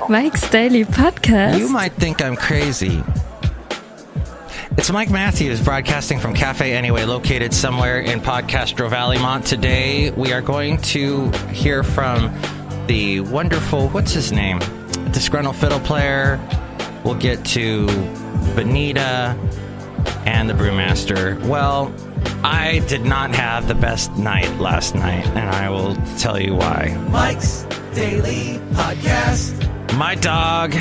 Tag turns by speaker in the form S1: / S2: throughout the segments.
S1: Mike's Daily Podcast.
S2: You might think I'm crazy. It's Mike Matthews broadcasting from Cafe Anyway, located somewhere in Podcastro Valleymont. Today, we are going to hear from the wonderful, what's his name? Disgruntled fiddle player. We'll get to Benita and the brewmaster. Well, I did not have the best night last night, and I will tell you why.
S3: Mike's Daily Podcast.
S2: My dog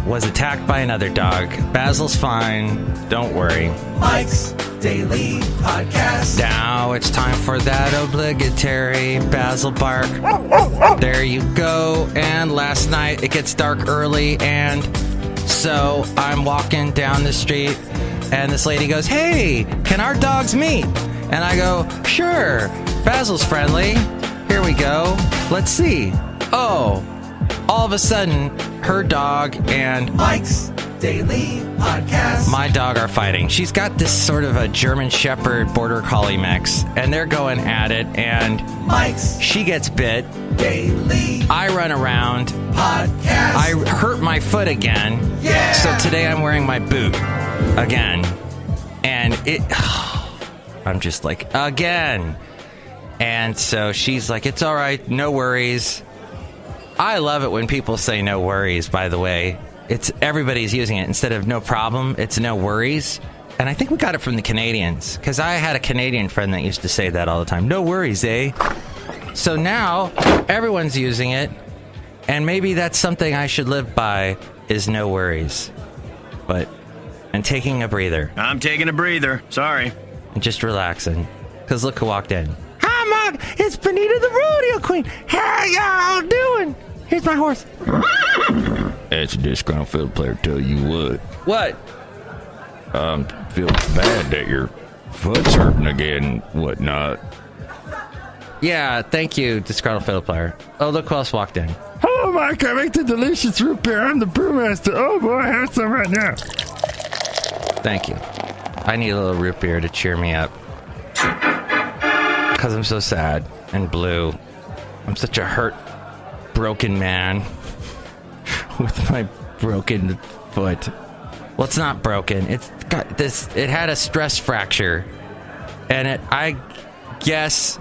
S2: was attacked by another dog. Basil's fine. Don't worry.
S3: Mike's Daily Podcast.
S2: Now it's time for that obligatory Basil bark. There you go. And last night it gets dark early, and so I'm walking down the street, and this lady goes, "Hey, can our dogs meet?" And I go, "Sure. Basil's friendly. Here we go. Let's see." Oh, all of a sudden, her dog and
S3: Mike's Daily Podcast.
S2: my dog are fighting. She's got this sort of a German Shepherd Border Collie mix, and they're going at it, and
S3: Mike's
S2: she gets bit.
S3: Daily
S2: I run around.
S3: Podcast.
S2: I hurt my foot again.
S3: Yeah.
S2: So today I'm wearing my boot again. And I'm just like, again. And so she's like, "It's all right. No worries." I love it when people say no worries, by the way. It's everybody's using it. Instead of no problem, it's no worries. And I think we got it from the Canadians, because I had a Canadian friend that used to say that all the time. No worries, eh? So now everyone's using it, and maybe that's something I should live by, is no worries. And taking a breather.
S4: I'm taking a breather. Sorry.
S2: And just relaxing. Because look who walked in. Hi, Mug! It's Benita the Rodeo Queen! How y'all doing? Here's my horse.
S5: That's a disgruntled fiddle player, tell you what.
S2: What?
S5: Feel bad that your foot's hurting again and whatnot.
S2: Yeah, thank you, disgruntled fiddle player. Oh, look who else walked in.
S5: Hello, Mike. I make the delicious root beer. I'm the brewmaster. Oh, boy, I have some right now.
S2: Thank you. I need a little root beer to cheer me up. Because I'm so sad and blue. I'm such a hurt, broken man with my broken foot. Well, it's not broken. It's got this. It had a stress fracture, and I guess,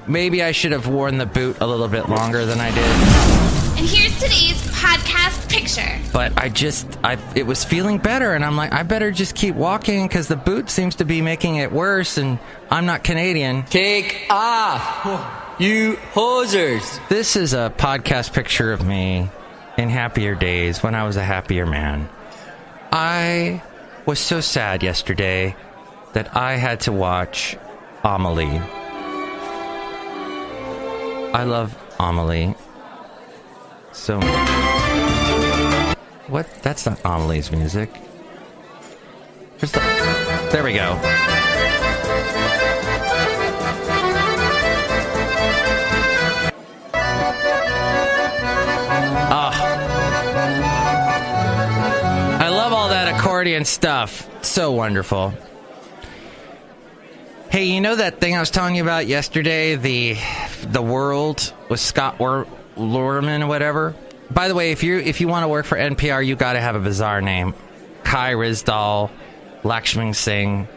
S2: maybe I should have worn the boot a little bit longer than I did.
S6: And here's today's podcast picture.
S2: But it was feeling better, and I'm like, I better just keep walking because the boot seems to be making it worse, and I'm not Canadian.
S7: Take off, you hosers.
S2: This is a podcast picture of me in happier days when I was a happier man. I was so sad yesterday that I had to watch Amelie. I love Amelie so much. What? That's not Amelie's music. There we go. I love all that accordion stuff. It's so wonderful. Hey, you know that thing I was telling you about yesterday? The World with Scott Lorman or whatever? By the way, if you want to work for NPR, you got to have a bizarre name. Kai Rizdal, Lakshman Singh,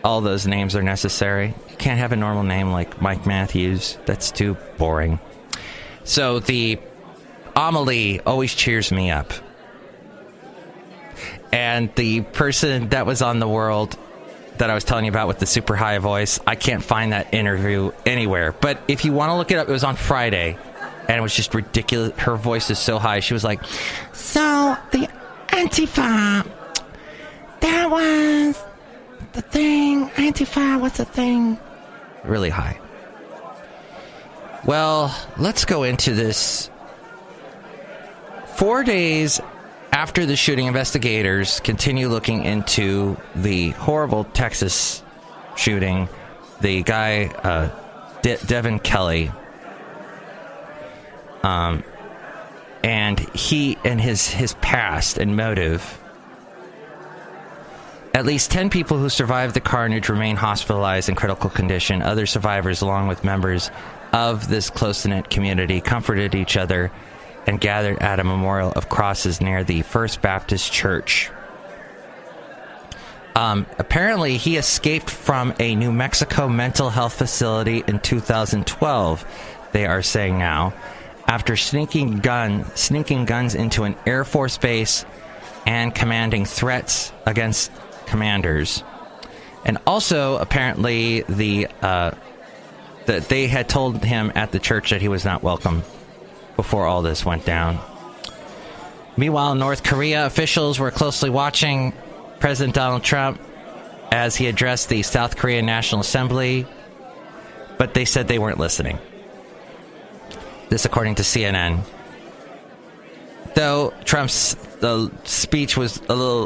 S2: all those names are necessary. You can't have a normal name like Mike Matthews. That's too boring. So the Amelie always cheers me up. And the person that was on The World that I was telling you about with the super high voice, I can't find that interview anywhere. But if you want to look it up, it was on Friday. And it was just ridiculous. Her voice is so high. She was like, "So the Antifa, that was the thing. Antifa was the thing." Really high. Well, let's go into this. 4 days after the shooting, investigators continue looking into the horrible Texas shooting. The guy, Devin Kelly, and he and his past and motive. At least 10 people who survived the carnage remain hospitalized in critical condition. Other survivors, along with members of this close-knit community, comforted each other and gathered at a memorial of crosses near the First Baptist Church. Apparently, he escaped from a New Mexico mental health facility in 2012, they are saying now, after sneaking guns into an Air Force base and commanding threats against commanders. And also, apparently, that they had told him at the church that he was not welcome before all this went down. Meanwhile, North Korea officials were closely watching President Donald Trump as he addressed the South Korean National Assembly, but they said they weren't listening. This according to CNN. Though Trump's speech was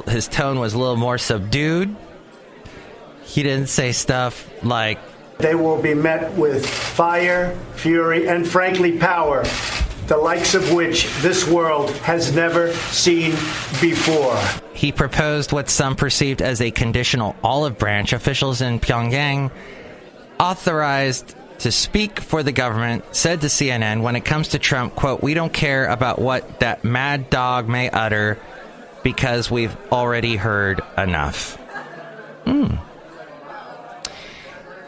S2: his tone was a little more subdued. He didn't say stuff like,
S8: "They will be met with fire, fury, and frankly power, the likes of which this world has never seen before."
S2: He proposed what some perceived as a conditional olive branch. Officials in Pyongyang, authorized to speak for the government, said to CNN, when it comes to Trump, quote, "We don't care about what that mad dog may utter because we've already heard enough."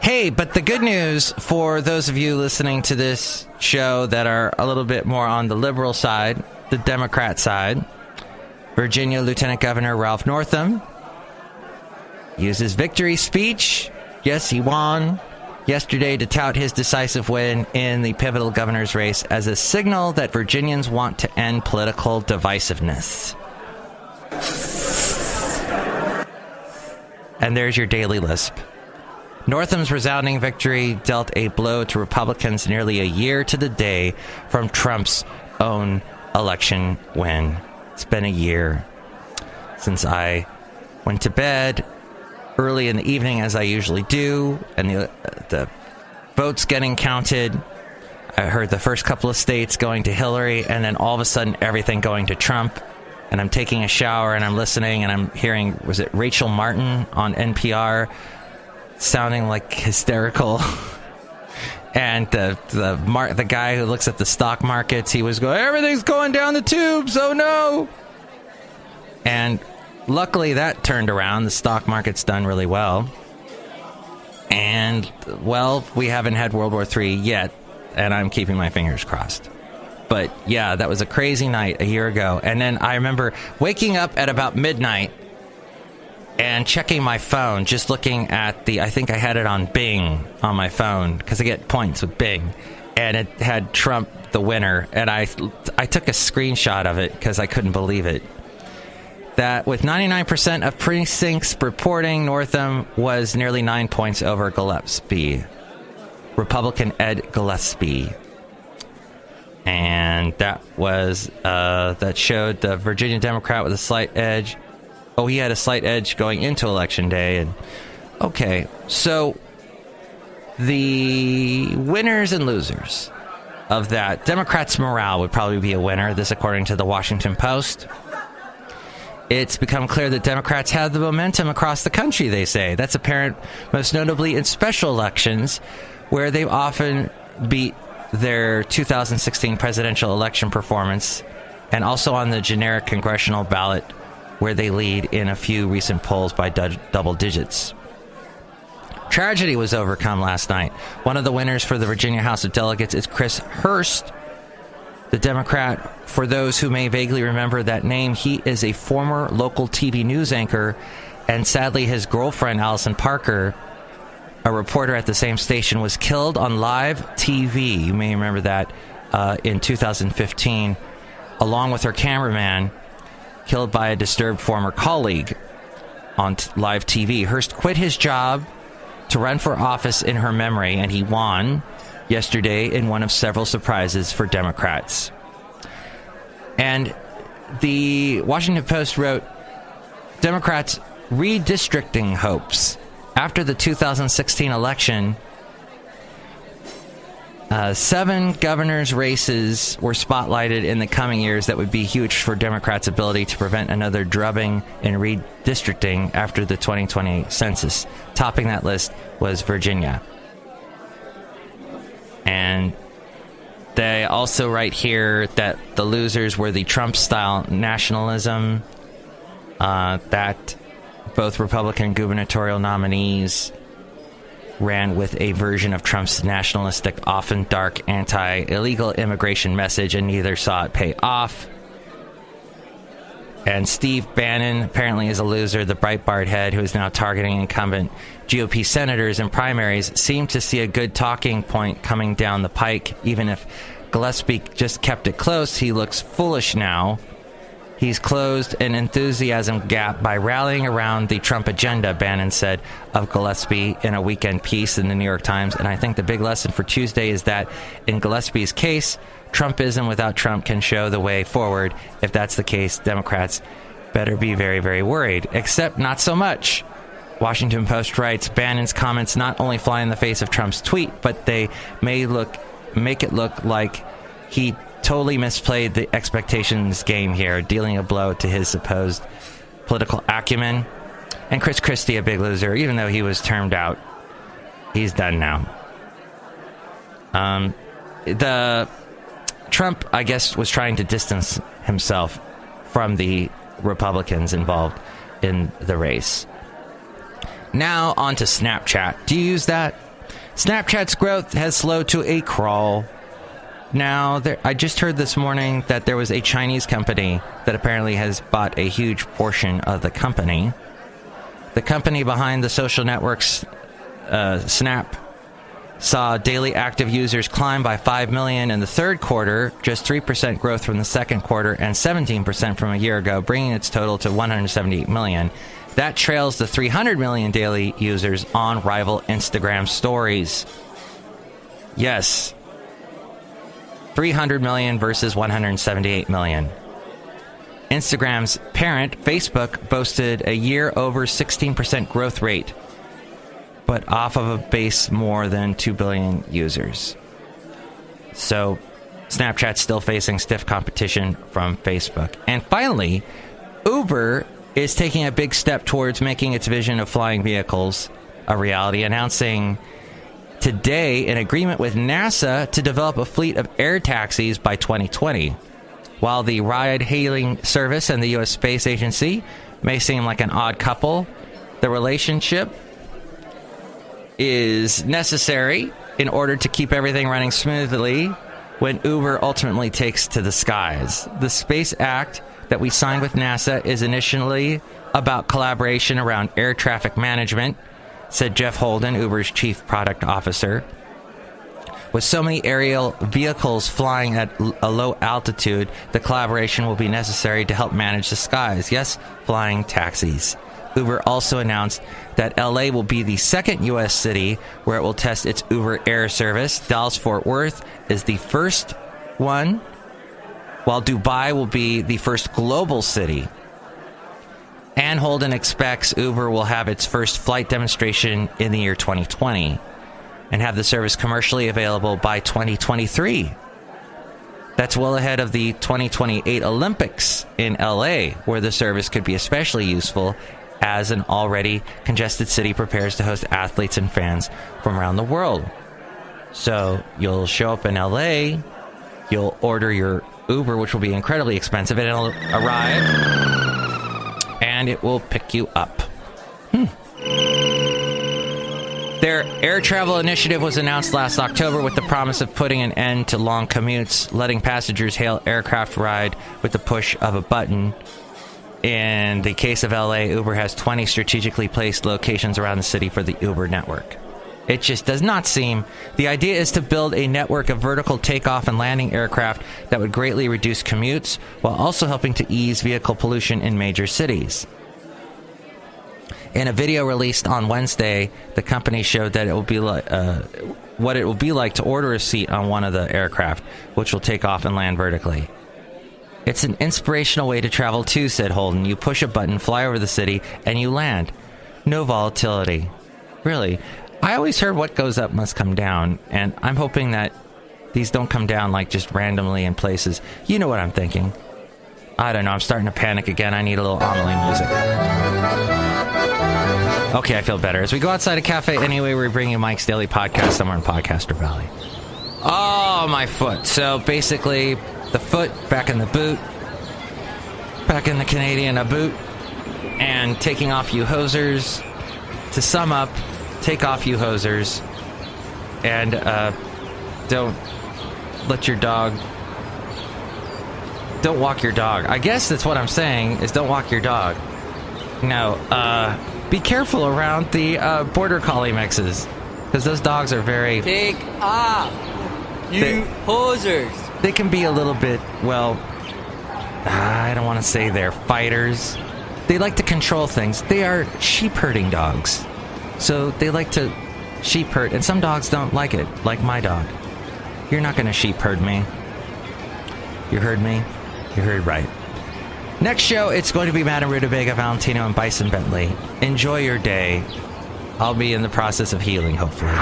S2: Hey, but the good news for those of you listening to this show that are a little bit more on the liberal side, the Democrat side, Virginia Lieutenant Governor Ralph Northam used his victory speech. Yes, he won yesterday to tout his decisive win in the pivotal governor's race as a signal that Virginians want to end political divisiveness. And there's your daily lisp. Northam's resounding victory dealt a blow to Republicans nearly a year to the day from Trump's own election win. It's been a year since I went to bed early in the evening, as I usually do, and the votes getting counted. I heard the first couple of states going to Hillary, and then all of a sudden everything going to Trump. And I'm taking a shower, and I'm listening, and I'm hearing, was it Rachel Martin on NPR, sounding like hysterical. And the guy who looks at the stock markets, he was going, "Everything's going down the tubes, oh no." And luckily that turned around. The stock market's done really well. And, well, we haven't had World War III yet, and I'm keeping my fingers crossed. But, yeah, that was a crazy night a year ago. And then I remember waking up at about midnight and checking my phone, just looking at I think I had it on Bing on my phone, because I get points with Bing. And it had Trump, the winner. And I took a screenshot of it because I couldn't believe it. That with 99% of precincts reporting, Northam was nearly 9 points over Gillespie. Republican Ed Gillespie. And that was, that showed the Virginia Democrat with a slight edge. Oh, he had a slight edge going into Election Day. And okay, so the winners and losers of that. Democrats' morale would probably be a winner, this according to the Washington Post. It's become clear that Democrats have the momentum across the country, they say. That's apparent most notably in special elections, where they've often beat their 2016 presidential election performance, and also on the generic congressional ballot, where they lead in a few recent polls by double digits. Tragedy was overcome last night. One of the winners for the Virginia House of Delegates is Chris Hurst, the Democrat. For those who may vaguely remember that name, he is a former local TV news anchor, and sadly his girlfriend, Allison Parker, a reporter at the same station, was killed on live TV. You may remember that in 2015, along with her cameraman, killed by a disturbed former colleague on live TV. Hurst quit his job to run for office in her memory, and he won yesterday in one of several surprises for Democrats. And the Washington Post wrote, Democrats' redistricting hopes. After the 2016 election, 7 governors' races were spotlighted in the coming years that would be huge for Democrats' ability to prevent another drubbing in redistricting after the 2020 census. Topping that list was Virginia. And They also write here that the losers were the Trump-style nationalism, that both Republican gubernatorial nominees ran with a version of Trump's nationalistic, often dark, anti-illegal immigration message, and neither saw it pay off. And Steve Bannon apparently is a loser. The Breitbart head, who is now targeting incumbent GOP senators in primaries, seemed to see a good talking point coming down the pike. Even if Gillespie just kept it close, he looks foolish now. He's closed an enthusiasm gap by rallying around the Trump agenda, Bannon said of Gillespie in a weekend piece in the New York Times. And I think the big lesson for Tuesday is that in Gillespie's case, Trumpism without Trump can show the way forward. If that's the case, Democrats better be very, very worried. Except not so much. Washington Post writes, Bannon's comments not only fly in the face of Trump's tweet, but they make it look like he totally misplayed the expectations game here, dealing a blow to his supposed political acumen. And Chris Christie, a big loser, even though he was termed out. He's done now. The Trump, I guess, was trying to distance himself from the Republicans involved in the race. Now on to Snapchat. Do you use that? Snapchat's growth has slowed to a crawl. Now, I just heard this morning that there was a Chinese company that apparently has bought a huge portion of the company. The company behind the social networks, Snap, saw daily active users climb by 5 million in the third quarter, just 3% growth from the second quarter and 17% from a year ago, bringing its total to 178 million. That trails the 300 million daily users on rival Instagram stories. Yes. 300 million versus 178 million. Instagram's parent, Facebook, boasted a year-over 16% growth rate, but off of a base more than 2 billion users. So, Snapchat's still facing stiff competition from Facebook. And finally, Uber is taking a big step towards making its vision of flying vehicles a reality, announcing today an agreement with NASA to develop a fleet of air taxis by 2020. While the ride-hailing service and the U.S. Space Agency may seem like an odd couple, the relationship is necessary in order to keep everything running smoothly when Uber ultimately takes to the skies. The Space Act that we signed with NASA is initially about collaboration around air traffic management, said Jeff Holden, Uber's chief product officer. With so many aerial vehicles flying at a low altitude, the collaboration will be necessary to help manage the skies. Yes, flying taxis. Uber also announced that LA will be the second U.S. city where it will test its Uber Air service. Dallas-Fort Worth is the first one, while Dubai will be the first global city. And Holden expects Uber will have its first flight demonstration in the year 2020 and have the service commercially available by 2023. That's well ahead of the 2028 Olympics in LA, where the service could be especially useful as an already congested city prepares to host athletes and fans from around the world. So you'll show up in LA, you'll order your Uber, which will be incredibly expensive, and it'll arrive and it will pick you up. Their air travel initiative was announced last October with the promise of putting an end to long commutes, letting passengers hail aircraft ride with the push of a button. In the case of LA, Uber has 20 strategically placed locations around the city for the Uber network. It just does not seem. The idea is to build a network of vertical takeoff and landing aircraft that would greatly reduce commutes while also helping to ease vehicle pollution in major cities. In a video released on Wednesday, the company showed that it will be like what it will be like to order a seat on one of the aircraft, which will take off and land vertically. It's an inspirational way to travel too, said Holden. You push a button, fly over the city, and you land. No volatility. Really. I always heard what goes up must come down, and I'm hoping that these don't come down like just randomly in places. You know what I'm thinking. I don't know, I'm starting to panic again. I need a little Amelie music. Okay, I feel better. As we go outside a cafe anyway, we bring you Mike's Daily Podcast somewhere in Podcaster Valley. Oh, my foot. So basically, the foot back in the boot, back in the Canadian boot, and taking off you hosers. To sum up, take off you hosers, and don't let your dog... Don't walk your dog. I guess that's what I'm saying, is don't walk your dog. No, be careful around the Border Collie mixes, because those dogs are very...
S7: Take off, you hosers.
S2: They can be a little bit, well, I don't want to say they're fighters. They like to control things. They are sheep herding dogs. So they like to sheep herd, and some dogs don't like it, like my dog. You're not going to sheep herd me. You heard me? You heard right. Next show, it's going to be Madame Rutabaga, Valentino, and Bison Bentley. Enjoy your day. I'll be in the process of healing, hopefully.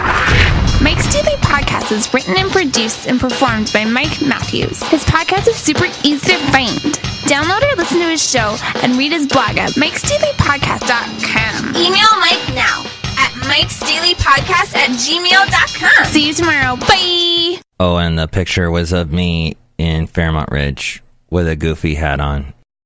S6: Mike's Daily Podcast is written and produced and performed by Mike Matthews. His podcast is super easy to find. Download or listen to his show and read his blog at MIKEs-DAILY-PODCAST.com. Email Mike now at MIKES-DAILY-PODCAST@gmail.com. See you tomorrow. Bye!
S2: Oh, and the picture was of me in Fairmont Ridge with a goofy hat on.